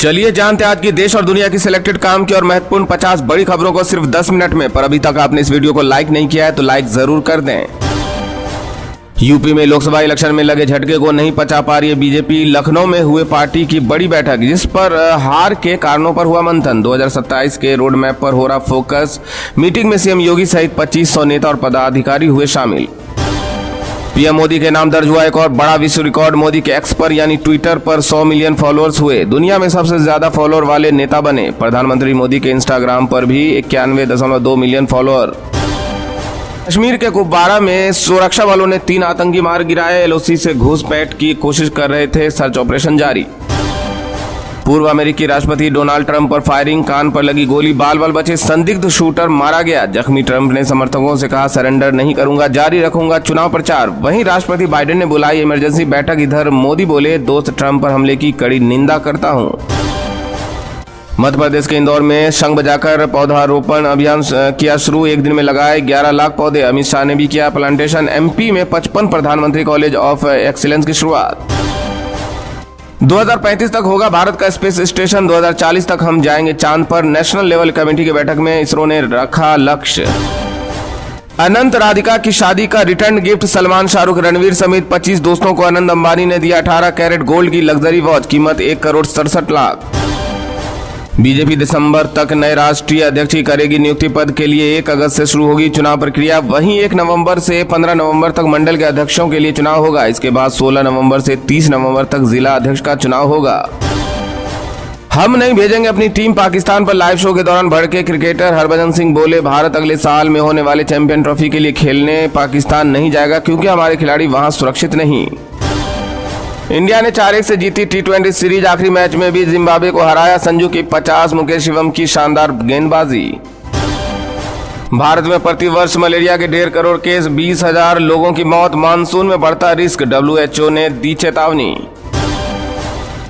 चलिए जानते हैं आज की देश और दुनिया की सिलेक्टेड काम की और महत्वपूर्ण 50 बड़ी खबरों को सिर्फ 10 मिनट में। पर अभी तक आपने इस वीडियो को लाइक नहीं किया है तो लाइक जरूर कर दें। यूपी में लोकसभा इलेक्शन में लगे झटके को नहीं पचा पा रही है बीजेपी। लखनऊ में हुए पार्टी की बड़ी बैठक, जिस पर हार के कारणों पर हुआ मंथन। 2027 के रोड मैप पर हो रहा फोकस। मीटिंग में सीएम योगी सहित 2500 नेता और पदाधिकारी हुए शामिल। पीएम मोदी के नाम दर्ज हुआ एक और बड़ा विश्व रिकॉर्ड। मोदी के एक्स पर यानी ट्विटर पर 100 मिलियन फॉलोअर्स हुए। दुनिया में सबसे ज्यादा फॉलोअर वाले नेता बने। प्रधानमंत्री मोदी के इंस्टाग्राम पर भी 91.2 मिलियन फॉलोअर। कश्मीर के कुपवाड़ा में सुरक्षा बलों ने 3 आतंकी मार गिराए। एलओसी से घुसपैठ की कोशिश कर रहे थे, सर्च ऑपरेशन जारी। पूर्व अमेरिकी राष्ट्रपति डोनाल्ड ट्रंप पर फायरिंग, कान पर लगी गोली, बाल बाल बचे, संदिग्ध शूटर मारा गया। जख्मी ट्रंप ने समर्थकों से कहा, सरेंडर नहीं करूंगा, जारी रखूंगा चुनाव प्रचार। वहीं राष्ट्रपति बाइडेन ने बुलाई इमरजेंसी बैठक। इधर मोदी बोले, दोस्त ट्रंप पर हमले की कड़ी निंदा करता हूं। मध्य प्रदेश के इंदौर में शंख बजाकर पौधारोपण अभियान किया शुरू। एक दिन में लगाए 11 लाख पौधे। अमित शाह ने भी किया प्लांटेशन। एमपी में 55 प्रधानमंत्री कॉलेज ऑफ एक्सीलेंस की शुरुआत। 2035 तक होगा भारत का स्पेस स्टेशन। 2040 तक हम जाएंगे चांद पर। नेशनल लेवल कमेटी की बैठक में इसरो ने रखा लक्ष्य। अनंत राधिका की शादी का रिटर्न गिफ्ट। सलमान, शाहरुख, रणवीर समेत 25 दोस्तों को आनंद अंबानी ने दिया 18 कैरेट गोल्ड की लग्जरी वॉच, कीमत 1,67,00,000। बीजेपी दिसंबर तक नए राष्ट्रीय अध्यक्ष की करेगी नियुक्ति। पद के लिए 1 अगस्त से शुरू होगी चुनाव प्रक्रिया। वहीं 1 नवंबर से 15 नवंबर तक मंडल के अध्यक्षों के लिए चुनाव होगा। इसके बाद 16 नवंबर से 30 नवंबर तक जिला अध्यक्ष का चुनाव होगा। हम नहीं भेजेंगे अपनी टीम पाकिस्तान पर। लाइव शो के दौरान भड़के क्रिकेटर हरभजन सिंह बोले, भारत अगले साल में होने वाले चैंपियन ट्रॉफी के लिए खेलने पाकिस्तान नहीं जाएगा क्योंकि हमारे खिलाड़ी वहां सुरक्षित नहीं। इंडिया ने 4-1 से जीती T20 सीरीज। आखिरी मैच में भी जिम्बाब्वे को हराया। संजू की 50, मुकेश शिवम की शानदार गेंदबाजी। भारत में प्रतिवर्ष मलेरिया के 1.5 करोड़ केस, 20,000 लोगों की मौत। मानसून में बढ़ता रिस्क, WHO ने दी चेतावनी।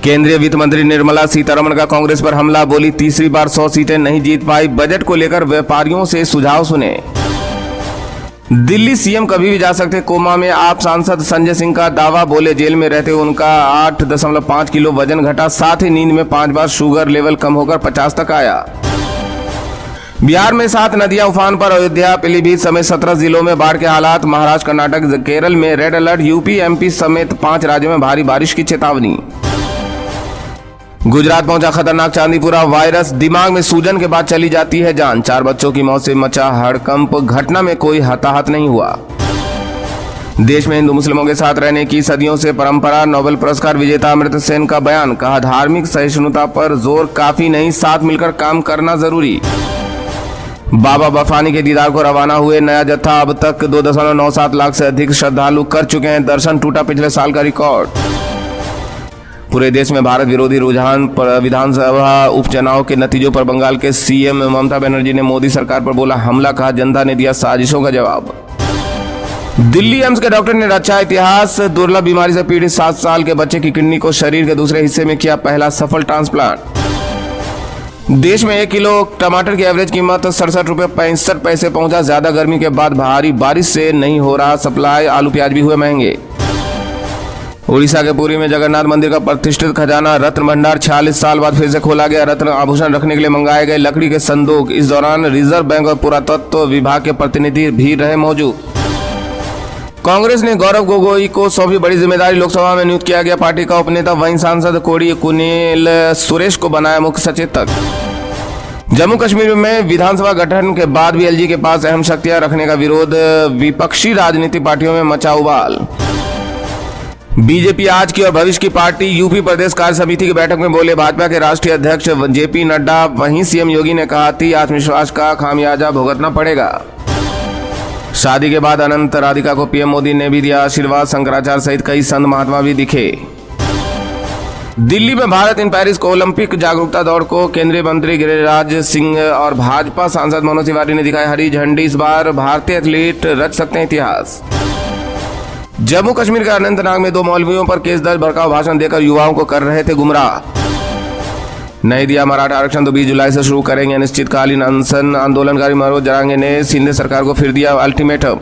केंद्रीय वित्त मंत्री निर्मला सीतारमण का कांग्रेस पर हमला। बोली, तीसरी बार 100 सीटें नहीं जीत पाई। बजट को लेकर व्यापारियों से सुझाव सुने। दिल्ली सीएम कभी भी जा सकते। कोमा में आप सांसद संजय सिंह का दावा। बोले, जेल में रहते उनका 8.5 किलो वजन घटा। साथ ही नींद में 5 बार शुगर लेवल कम होकर 50 तक आया। बिहार में 7 नदियां उफान पर। अयोध्या, पीलीभीत समेत 17 जिलों में बाढ़ के हालात। महाराष्ट्र, कर्नाटक, केरल में रेड अलर्ट। यूपी, एमपी समेत 5 राज्यों में भारी बारिश की चेतावनी। गुजरात पहुंचा खतरनाक चांदीपुरा वायरस। दिमाग में सूजन के बाद चली जाती है जान। 4 बच्चों की मौत से मचा हड़कंप। घटना में कोई हताहत नहीं हुआ। देश में हिंदू मुस्लिमों के साथ रहने की सदियों से परंपरा। नोबेल पुरस्कार विजेता अमर्त्य सेन का बयान। कहा, धार्मिक सहिष्णुता पर जोर काफी नहीं, साथ मिलकर काम करना जरूरी। बाबा बफानी के दीदार को रवाना हुए नया जत्था। अब तक 2.97 लाख से अधिक श्रद्धालु कर चुके हैं दर्शन। टूटा पिछले साल का रिकॉर्ड। पूरे देश में भारत विरोधी रुझान। विधानसभा उपचुनाव के नतीजों पर बंगाल के सीएम ममता बनर्जी ने मोदी सरकार पर बोला हमला। कहा, जनता ने दिया साजिशों का जवाब। दिल्ली एम्स के डॉक्टर ने रचा इतिहास। दुर्लभ बीमारी से पीड़ित 7 साल के बच्चे की किडनी को शरीर के दूसरे हिस्से में किया पहला सफल ट्रांसप्लांट। देश में 1 किलो टमाटर की एवरेज कीमत 67 रुपये 65 पैसे पहुंचा। ज्यादा गर्मी के बाद भारी बारिश से नहीं हो रहा सप्लाई। आलू प्याज भी हुए महंगे। उड़ीसा के पुरी में जगन्नाथ मंदिर का प्रतिष्ठित खजाना रत्न भंडार 46 साल बाद फिर से खोला गया। रत्न आभूषण रखने के लिए मंगाए गए लकड़ी के संदूक। इस दौरान रिजर्व बैंक और पुरातत्व विभाग के प्रतिनिधि भी रहे मौजूद। कांग्रेस ने गौरव गोगोई को सौंपी बड़ी जिम्मेदारी। लोकसभा में नियुक्त किया गया पार्टी का उपनेता। वहीं सांसद कोड़ी कुनील सुरेश को बनाया मुख्य सचेतक। जम्मू कश्मीर में विधानसभा गठन के बाद भी एलजी के पास अहम शक्तियां रखने का विरोध। विपक्षी राजनीतिक पार्टियों में मचा उबाल। बीजेपी आज की और भविष्य की पार्टी। यूपी प्रदेश कार्य समिति की बैठक में बोले भाजपा के राष्ट्रीय अध्यक्ष जेपी नड्डा। वहीं सीएम योगी ने कहा थी आत्मविश्वास का खामियाजा भुगतना पड़ेगा। शादी के बाद अनंत राधिका को पीएम मोदी ने भी दिया आशीर्वाद। शंकराचार्य सहित कई संत महात्मा भी दिखे। दिल्ली में भारत इन पेरिस को ओलंपिक जागरूकता दौड़ को केंद्रीय मंत्री गिरिराज सिंह और भाजपा सांसद मनोज तिवारी ने दिखाई हरी झंडी। इस बार भारतीय एथलीट रच सकते हैं इतिहास। जम्मू कश्मीर के अनंतनाग में 2 मौलवियों पर केस दर्ज। भड़काऊ भाषण देकर युवाओं को कर रहे थे गुमराह। नहीं दिया मराठा आरक्षण तो 20 जुलाई से शुरू करेंगे अनिश्चितकालीन अनशन। आंदोलनकारी मनोज जरांगे ने शिंदे सरकार को फिर दिया अल्टीमेटम।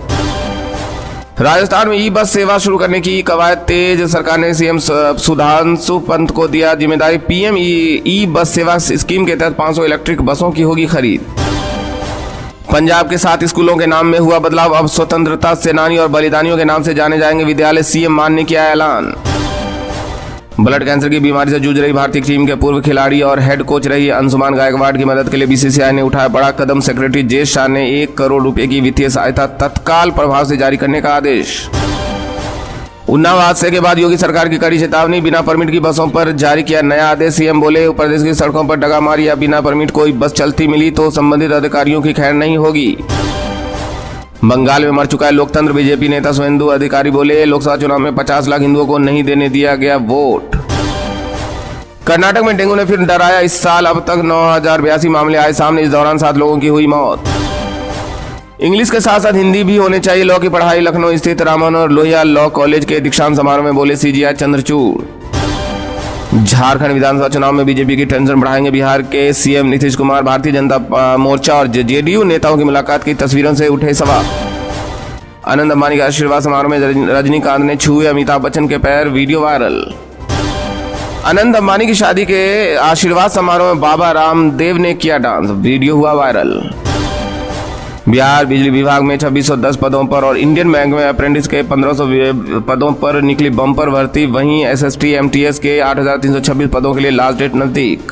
राजस्थान में ई बस सेवा शुरू करने की कवायद तेज। सरकार ने सीएम सुधांशु पंत को दिया जिम्मेदारी। पीएम ई बस सेवा स्कीम के तहत 500 इलेक्ट्रिक बसों की होगी खरीद। पंजाब के 7 स्कूलों के नाम में हुआ बदलाव। अब स्वतंत्रता सेनानी और बलिदानियों के नाम से जाने जाएंगे विद्यालय। सीएम मान ने किया ऐलान। ब्लड कैंसर की बीमारी से जूझ रही भारतीय टीम के पूर्व खिलाड़ी और हेड कोच रही अंशुमान गायकवाड़ की मदद के लिए बीसीसीआई ने उठाया बड़ा कदम। सेक्रेटरी जे शाह ने 1 करोड़ रुपए की वित्तीय सहायता तत्काल प्रभाव से जारी करने का आदेश। उन्नाव हादसे के बाद योगी सरकार की कड़ी चेतावनी। बिना परमिट की बसों पर जारी किया नया आदेश। सीएम बोले प्रदेश की सड़कों पर डगामार या बिना परमिट कोई बस चलती मिली तो संबंधित अधिकारियों की खैर नहीं होगी। बंगाल में मर चुका है लोकतंत्र। बीजेपी नेता शुभेंदु अधिकारी बोले लोकसभा चुनाव में 50 लाख हिंदुओं को नहीं देने दिया गया वोट। कर्नाटक में डेंगू ने फिर डराया। इस साल अब तक 9082 मामले आए सामने। इस दौरान 7 लोगों की हुई मौत। इंग्लिश के साथ साथ हिंदी भी होनी चाहिए लॉ की पढ़ाई। लखनऊ स्थित राममनोहर लोहिया लॉ कॉलेज के दीक्षांत समारोह में बोले सीजीआई चंद्रचूड़। झारखंड विधानसभा चुनाव में बीजेपी की टेंशन बढ़ाएंगे बिहार के सीएम नीतीश कुमार। भारतीय जनता मोर्चा और जेडीयू नेताओं की मुलाकात की तस्वीरों से उठे सवाल। आनंद अंबानी के आशीर्वाद समारोह में रजनीकांत ने छुए अमिताभ बच्चन के पैर, वीडियो वायरल। आनंद अंबानी की शादी के आशीर्वाद समारोह में बाबा रामदेव ने किया डांस, वीडियो हुआ वायरल। बिहार बिजली विभाग में 2610 पदों पर और इंडियन बैंक में अप्रेंटिस के 1500 पदों पर निकली बम्पर भर्ती। वहीं एसएसटी एमटीएस के 8326 पदों के लिए लास्ट डेट नजदीक।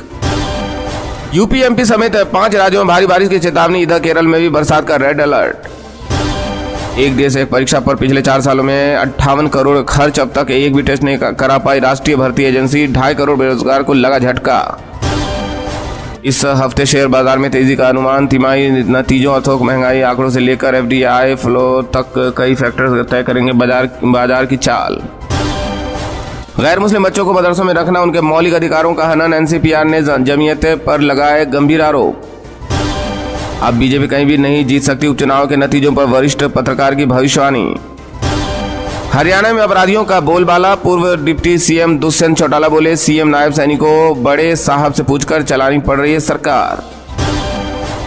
यूपी एमपी समेत 5 राज्यों में भारी बारिश की चेतावनी। इधर केरल में भी बरसात का रेड अलर्ट। एक देश एक परीक्षा पर पिछले 4 सालों में 58 करोड़ खर्च। अब तक एक भी टेस्ट नहीं करा पाई राष्ट्रीय भर्ती एजेंसी। 2.5 करोड़ बेरोजगार को लगा झटका। इस हफ्ते शेयर बाजार में तेजी का अनुमान। तिमाही नतीजों और थोक महंगाई आंकड़ों से लेकर एफडीआई फ्लो तक कई फैक्टर तय करेंगे बाजार की चाल। गैर मुस्लिम बच्चों को मदरसों में रखना उनके मौलिक अधिकारों का हनन। एनसीपीआर ने जमीयत पर लगाए गंभीर आरोप। अब बीजेपी कहीं भी नहीं जीत सकती। उपचुनाव के नतीजों पर वरिष्ठ पत्रकार की भविष्यवाणी। हरियाणा में अपराधियों का बोलबाला। पूर्व डिप्टी सीएम दुष्यंत चौटाला बोले सीएम नायब सैनिकों बड़े साहब से पूछकर चलानी पड़ रही है सरकार।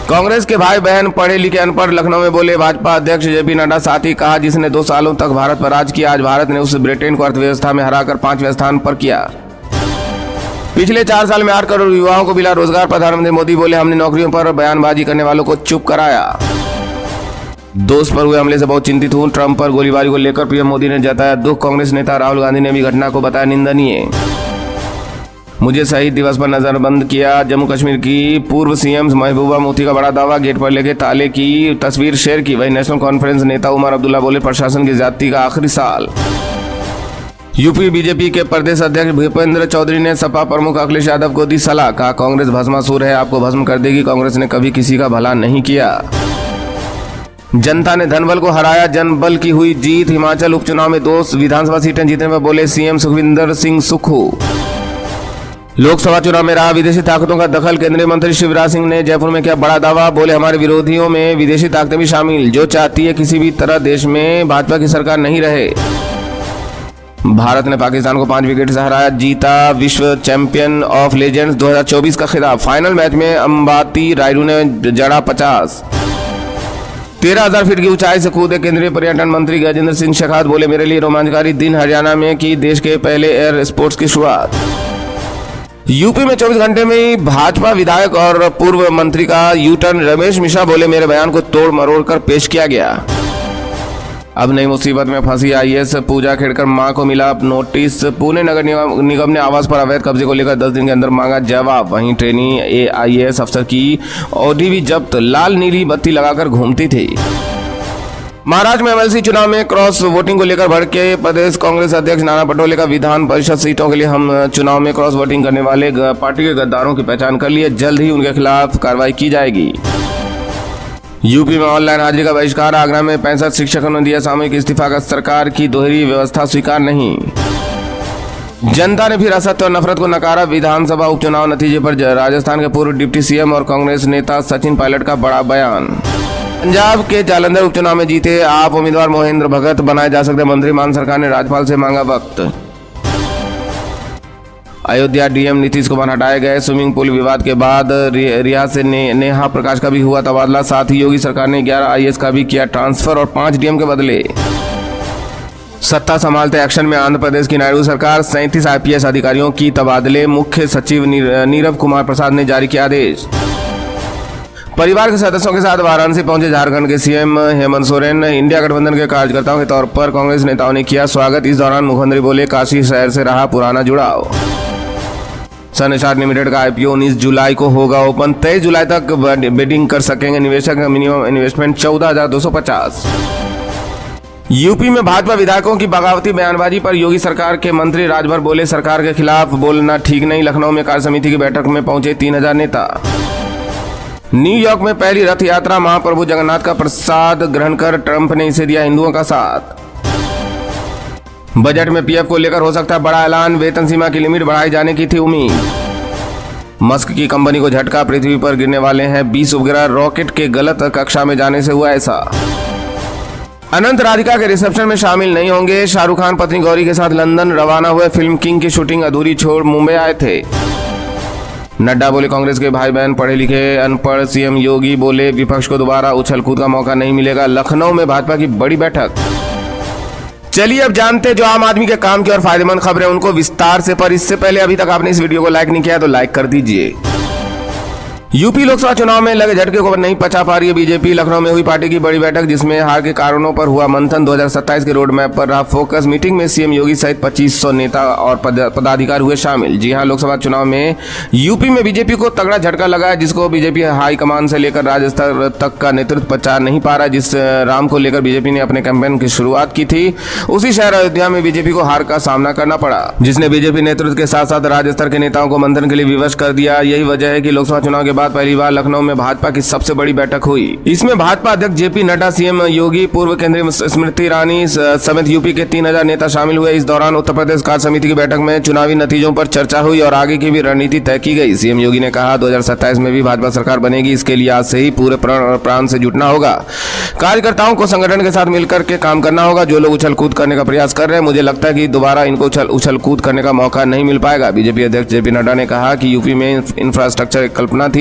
कांग्रेस के भाई बहन पढ़े लिखे अनपढ़ लखनऊ में बोले भाजपा अध्यक्ष जेपी नड्डा। साथ ही कहा जिसने 2 सालों तक भारत पर राज किया आज भारत ने उस ब्रिटेन को अर्थव्यवस्था में हराकर 5वें स्थान पर किया। पिछले 4 साल में 8 करोड़ युवाओं को मिला रोजगार। प्रधानमंत्री मोदी बोले हमने नौकरियों पर बयानबाजी करने वालों को चुप कराया। दोस्त पर हुए हमले से बहुत चिंतित हूं। ट्रंप पर गोलीबारी को लेकर पीएम मोदी ने जताया दुख। कांग्रेस नेता राहुल गांधी ने भी घटना को बताया निंदनीय। मुझे शहीद दिवस पर नजरबंद किया। जम्मू कश्मीर की पूर्व सीएम महबूबा मुफ्ती का बड़ा दावा। गेट पर लेके ताले की तस्वीर शेयर की। वही नेशनल कॉन्फ्रेंस नेता उमर अब्दुल्ला बोले प्रशासन की ज्यादती का आखिरी साल। यूपी बीजेपी के प्रदेश अध्यक्ष भूपेंद्र चौधरी ने सपा प्रमुख अखिलेश यादव को दी सलाह। कहा कांग्रेस भस्मासुर है, आपको भस्म कर देगी। कांग्रेस ने कभी किसी का भला नहीं किया। जनता ने धनबल को हराया, जनबल की हुई जीत। हिमाचल उपचुनाव में 2 विधानसभा सीटें जीतने पर बोले सीएम सुखविंदर सिंह सुक्खू। लोकसभा चुनाव में रहा विदेशी ताकतों का दखल। केंद्रीय मंत्री शिवराज सिंह ने जयपुर में किया बड़ा दावा। बोले हमारे विरोधियों में विदेशी ताकतें भी शामिल, जो चाहती है किसी भी तरह देश में भाजपा की सरकार नहीं रहे। भारत ने पाकिस्तान को 5 विकेट से हराया, जीता विश्व चैंपियन ऑफ लेजेंड्स 2024 का खिताब। फाइनल मैच में अंबाती रायडू ने जड़ा 50। 13,000 फीट की ऊंचाई से कूदे केंद्रीय पर्यटन मंत्री गजेंद्र सिंह शेखावत। बोले मेरे लिए रोमांचकारी दिन। हरियाणा में की देश के पहले एयर स्पोर्ट्स की शुरुआत। यूपी में 24 घंटे में ही भाजपा विधायक और पूर्व मंत्री का यू टर्न। रमेश मिश्रा बोले मेरे बयान को तोड़ मरोड़ कर पेश किया गया। अब नई मुसीबत में फंसी आईएएस पूजा खेड़कर मां को मिला नोटिस। पुणे नगर निगम ने आवास पर अवैध कब्जे को लेकर 10 दिन के अंदर मांगा जवाब। वहीं ट्रेनी आईएएस अफसर की ऑडी भी जब्त, लाल नीली बत्ती लगाकर घूमती थी। महाराष्ट्र में एमएलसी चुनाव में क्रॉस वोटिंग को लेकर भड़के प्रदेश कांग्रेस अध्यक्ष नाना पटोले का विधान परिषद सीटों के लिए हम चुनाव में क्रॉस वोटिंग करने वाले पार्टी के गद्दारों की पहचान कर ली है, जल्द ही उनके खिलाफ कार्रवाई की जाएगी। यूपी में ऑनलाइन हाजिरी का बहिष्कार। आगरा में 65 शिक्षकों ने दिया सामूहिक इस्तीफा का सरकार की दोहरी व्यवस्था स्वीकार नहीं। जनता ने फिर असत्य और नफरत को नकारा। विधानसभा उपचुनाव नतीजे पर राजस्थान के पूर्व डिप्टी सीएम और कांग्रेस नेता सचिन पायलट का बड़ा बयान। पंजाब के जालंधर उपचुनाव में जीते आप उम्मीदवार मोहिंद्र भगत बनाए जा सकते मंत्री। मान सरकार ने राज्यपाल से मांगा वक्त। अयोध्या डीएम नीतीश कुमार हटाए गए। स्विमिंग पूल विवाद के बाद रिया से नेहा प्रकाश का भी हुआ तबादला। साथ ही योगी सरकार ने 11 आईएएस का भी किया ट्रांसफर और 5 डीएम के बदले। सत्ता संभालते एक्शन में आंध्र प्रदेश की नायडू सरकार, 37 IPS अधिकारियों की तबादले, मुख्य सचिव नीरव कुमार प्रसाद ने जारी किया आदेश। परिवार के सदस्यों के साथ वाराणसी पहुंचे झारखंड के CM हेमंत सोरेन, इंडिया गठबंधन के कार्यकर्ताओं के तौर पर कांग्रेस नेताओं ने किया स्वागत। इस दौरान मुख्यमंत्री बोले, काशी शहर से रहा पुराना जुड़ाव। सन स्टार्ट लिमिटेड का IPO 19 जुलाई को होगा ओपन, 23 जुलाई तक बिडिंग कर सकेंगे निवेशक, मिनिमम इन्वेस्टमेंट 14,250। यूपी में भाजपा विधायकों की बगावती बयानबाजी पर योगी सरकार के मंत्री राजभर बोले, सरकार के खिलाफ बोलना ठीक नहीं। लखनऊ में कार्य समिति की बैठक में पहुंचे 3000 नेता। न्यूयॉर्क में पहली रथ यात्रा, महाप्रभु जगन्नाथ का प्रसाद ग्रहण कर ट्रंप ने इसे दिया हिंदुओं का साथ। बजट में PF को लेकर हो सकता है बड़ा ऐलान, वेतन सीमा की लिमिट बढ़ाई जाने की थी उम्मीद। मस्क की कंपनी को झटका, पृथ्वी पर गिरने वाले हैं 20 उपग्रह, रॉकेट के गलत कक्षा में जाने से हुआ ऐसा। अनंत राधिका के रिसेप्शन में शामिल नहीं होंगे, शाहरुख खान पत्नी गौरी के साथ लंदन रवाना हुए, फिल्म किंग की शूटिंग अधूरी छोड़ मुंबई आए थे। नड्डा बोले, कांग्रेस के भाई बहन पढ़े लिखे अनपढ़। CM योगी बोले, विपक्ष को दोबारा उछल कूद का मौका नहीं मिलेगा। लखनऊ में भाजपा की बड़ी बैठक। चलिए अब जानते जो आम आदमी के काम की और फायदेमंद खबरें उनको विस्तार से, पर इससे पहले अभी तक आपने इस वीडियो को लाइक नहीं किया तो लाइक कर दीजिए। यूपी लोकसभा चुनाव में लगे झटके को नहीं पचा पा रही है बीजेपी। लखनऊ में हुई पार्टी की बड़ी बैठक जिसमें हार के कारणों पर हुआ मंथन, 2027 के रोड मैप पर रहा फोकस। मीटिंग में CM योगी सहित 2500 नेता और पदाधिकारी हुए शामिल। जी हां, लोकसभा चुनाव में यूपी में बीजेपी को तगड़ा झटका लगा है, जिसको बीजेपी हाईकमान से लेकर राज्य स्तर तक का नेतृत्व पचा नहीं पा रहा है। जिस राम को लेकर बीजेपी ने अपने कैंपेन की शुरुआत की थी, उसी शहर अयोध्या में बीजेपी को हार का सामना करना पड़ा, जिसने बीजेपी नेतृत्व के साथ साथ राज्य स्तर के नेताओं को मंथन के लिए विवश कर दिया। यही वजह है कि लोकसभा चुनाव के बाद पहली बार लखनऊ में भाजपा की सबसे बड़ी बैठक हुई। इसमें भाजपा अध्यक्ष JP नड्डा, CM योगी, पूर्व केंद्रीय स्मृति ईरानी समेत यूपी के 3000 नेता शामिल हुए। इस दौरान उत्तर प्रदेश कार्य समिति की बैठक में चुनावी नतीजों पर चर्चा हुई और आगे की भी रणनीति तय की गई। CM योगी ने कहा, 2027 में भी भाजपा सरकार बनेगी, इसके लिए आज से ही पूरे प्राण से जुटना होगा। कार्यकर्ताओं को संगठन के साथ मिलकर के काम करना होगा। जो लोग उछल कूद करने का प्रयास कर रहे हैं, मुझे लगता है कि दोबारा इनको उछल कूद करने का मौका नहीं मिल पाएगा। बीजेपी अध्यक्ष JP नड्डा ने कहा कि यूपी में इंफ्रास्ट्रक्चर एक कल्पना थी,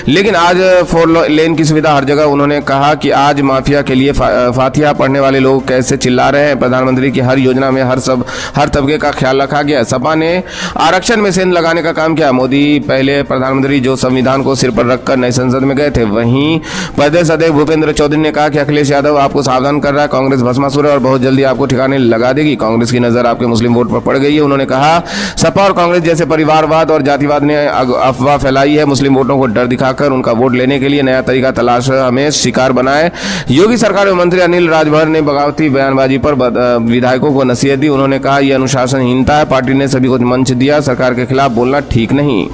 लेकिन आज 4 लेन की सुविधा हर जगह। उन्होंने कहा कि आज माफिया के लिए फातिहा पढ़ने वाले लोग कैसे चिल्ला रहे हैं। प्रधानमंत्री की हर योजना में हर तबके का ख्याल रखा गया। सपा ने आरक्षण में सेंध लगाने का काम किया। मोदी पहले प्रधानमंत्री जो संविधान को सिर पर रखकर नई संसद में गए थे। वहीं प्रदेश अध्यक्ष भूपेंद्र चौधरी ने कहा कि अखिलेश यादव आपको सावधान कर रहा है, कांग्रेस भस्मासुर है और बहुत जल्दी आपको ठिकाने लगा देगी। कांग्रेस की नजर आपके मुस्लिम वोट पर पड़ गई है। उन्होंने कहा, सपा और कांग्रेस जैसे परिवारवाद और जातिवाद ने अफवाह फैलाई है। मुस्लिम वोटों को डर दिखाकर उनका वोट लेने के लिए नया तरीका तलाश हमें शिकार बनाए। योगी सरकार में मंत्री अनिल राजभर ने बगावती बयानबाजी पर विधायकों को नसीहत दी। उन्होंने कहा, यह अनुशासनहीनता है। पार्टी ने सभी को मंच दिया, सरकार के खिलाफ बोलना ठीक नहीं।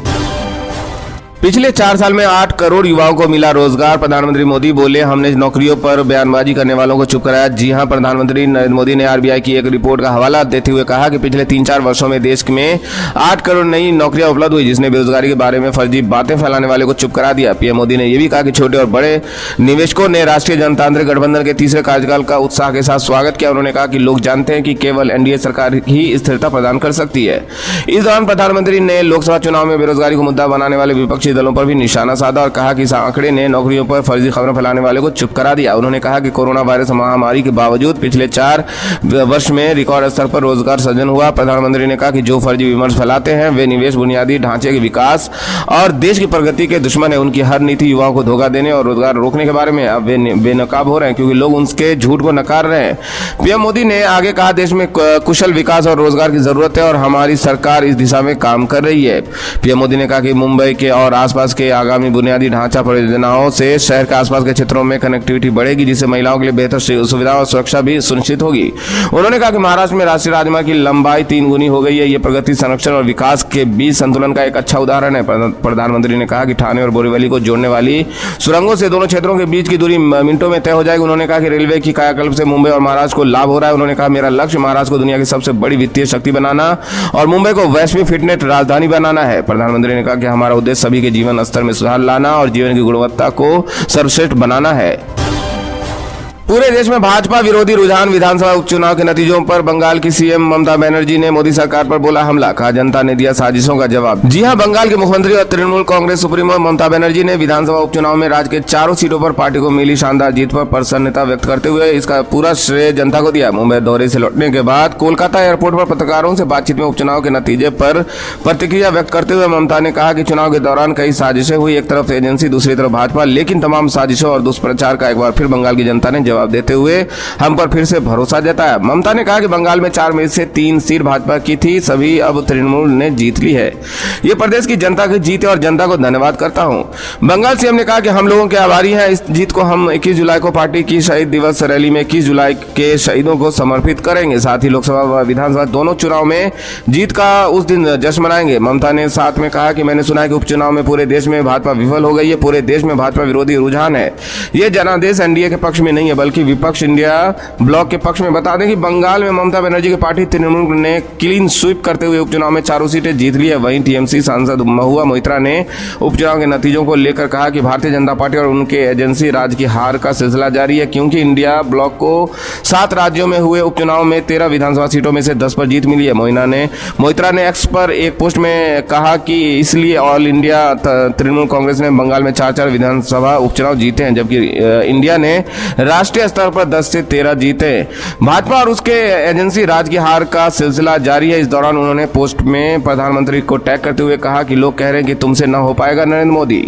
पिछले 4 साल में 8 करोड़ युवाओं को मिला रोजगार। प्रधानमंत्री मोदी बोले, हमने नौकरियों पर बयानबाजी करने वालों को चुप कराया। जी हां, प्रधानमंत्री नरेंद्र मोदी ने RBI की एक रिपोर्ट का हवाला देते हुए कहा कि पिछले 3-4 वर्षों में देश में 8 करोड़ नई नौकरियां उपलब्ध हुई, जिसने बेरोजगारी के बारे में फर्जी बातें फैलाने वाले को चुप करा दिया। PM मोदी ने यह भी कहा कि छोटे और बड़े निवेशकों ने राष्ट्रीय जनतांत्रिक गठबंधन के तीसरे कार्यकाल का उत्साह के साथ स्वागत किया। उन्होंने कहा कि लोग जानते हैं कि केवल NDA सरकार ही स्थिरता प्रदान कर सकती है। इस दौरान प्रधानमंत्री ने लोकसभा चुनाव में बेरोजगारी को मुद्दा बनाने वाले विपक्षी दलों पर भी निशाना साधा और कहा कि इस आंकड़े ने नौकरियों पर फर्जी खबरें फैलाने वाले को चुप करा दिया। उन्होंने कहा कि कोरोना वायरस महामारी के बावजूद पिछले 4 वर्ष में रिकॉर्ड स्तर पर रोजगार सृजन हुआ। प्रधानमंत्री ने कहा कि जो फर्जी विमर्श फैलाते हैं वे निवेश, बुनियादी ढांचे के विकास और देश की प्रगति के दुश्मन है। उनकी हर नीति युवाओं को धोखा देने और रोजगार रोकने के बारे में अब वे बेनकाब हो रहे हैं, क्योंकि लोग उनके झूठ को नकार रहे हैं। PM मोदी ने आगे कहा, देश में कुशल विकास और रोजगार की जरूरत है और हमारी सरकार इस दिशा में काम कर रही है। PM मोदी ने कहा कि मुंबई के और आसपास के आगामी बुनियादी ढांचा परियोजनाओं से शहर के आसपास के क्षेत्रों में कनेक्टिविटी बढ़ेगी, जिससे महिलाओं के लिए बेहतर सुविधा और सुरक्षा भी सुनिश्चित होगी। उन्होंने कहा कि महाराष्ट्र में राष्ट्रीय राजमार्ग की लंबाई 3 गुनी हो गई है। यह प्रगति, संरक्षण और विकास के बीच संतुलन का एक अच्छा उदाहरण है। प्रधानमंत्री ने कहा कि ठाणे और बोरीवली को जोड़ने वाली सुरंगों से दोनों क्षेत्रों के बीच की दूरी मिनटों में तय हो जाएगी। उन्होंने कहा कि रेलवे की कायाकल्प से मुंबई और महाराष्ट्र को लाभ हो रहा है। उन्होंने कहा, मेरा लक्ष्य महाराष्ट्र को दुनिया की सबसे बड़ी वित्तीय शक्ति बनाना और मुंबई को वैश्विक फिटनेस राजधानी बनाना है। प्रधानमंत्री ने कहा कि हमारा उद्देश्य सभी के जीवन स्तर में सुधार लाना और जीवन की गुणवत्ता को सर्वश्रेष्ठ बनाना है। पूरे देश में भाजपा विरोधी रुझान, विधानसभा उपचुनाव के नतीजों पर बंगाल की सीएम ममता बनर्जी ने मोदी सरकार पर बोला हमला, कहा जनता ने दिया साजिशों का जवाब। जी हां, बंगाल के मुख्यमंत्री और तृणमूल कांग्रेस सुप्रीमो ममता बनर्जी ने विधानसभा उपचुनाव में राज्य के चारों सीटों पर पार्टी को मिली शानदार जीत पर प्रसन्नता व्यक्त करते हुए इसका पूरा श्रेय जनता को दिया। मुंबई दौरे से लौटने के बाद कोलकाता एयरपोर्ट पर पत्रकारों से बातचीत में उपचुनाव के नतीजे पर प्रतिक्रिया व्यक्त करते हुए ममता ने कहा कि चुनाव के दौरान कई साजिशें हुई, एक तरफ एजेंसी, दूसरी तरफ भाजपा, लेकिन तमाम साजिशों और दुष्प्रचार का एक बार फिर बंगाल की जनता ने जवाब देते हुए हम पर फिर से भरोसा जताया। ममता ने कहा कि बंगाल में 4 में से 3 सीट भाजपा की थी, सभी अब तृणमूल ने जीत ली है। ये प्रदेश की जनता की जीत है और जनता को धन्यवाद करता हूं। बंगाल सीएम ने कहा कि हम लोगों के आभारी हैं। इस जीत को हम 21 जुलाई को पार्टी की शहीद दिवस रैली में 21 जुलाई के शहीदों को समर्पित करेंगे। साथ ही लोकसभा व विधानसभा दोनों चुनाव में जीत का उस दिन जश्न मनाएंगे। ममता ने साथ में कहा कि मैंने सुना है कि उपचुनाव में पूरे देश में भाजपा विफल हो गई है, पूरे देश में भाजपा विरोधी रुझान है। ये जनादेश एनडीए के पक्ष में नहीं है बल्कि विपक्ष इंडिया ब्लॉक के पक्ष में। बता दें कि बंगाल में ममता बनर्जी की पार्टी तृणमूल ने क्लीन स्वीप करते हुए उपचुनाव में 4 सीटें जीत ली है। वहीं टीएमसी सांसद महुआ मोइत्रा ने उपचुनाव के नतीजों को लेकर कहा कि भारतीय जनता पार्टी और उनके एजेंसी राज्य की हार का सिलसिला जारी है, क्योंकि इंडिया ब्लॉक को 7 राज्यों में हुए उपचुनाव में 13 विधानसभा सीटों में से 10 पर जीत मिली है। मोइत्रा ने एक्स पर एक पोस्ट में कहा कि इसलिए ऑल इंडिया तृणमूल कांग्रेस ने बंगाल में 4 विधानसभा उपचुनाव जीते हैं, जबकि इंडिया ने राष्ट्रीय स्तर पर 10 से 13 जीते। भाजपा और उसके एजेंसी राज्य की हार का सिलसिला जारी है। इस दौरान उन्होंने पोस्ट में प्रधानमंत्री को टैग करते हुए कहा कि लोग कह रहे हैं कि तुमसे न हो पाएगा नरेंद्र मोदी।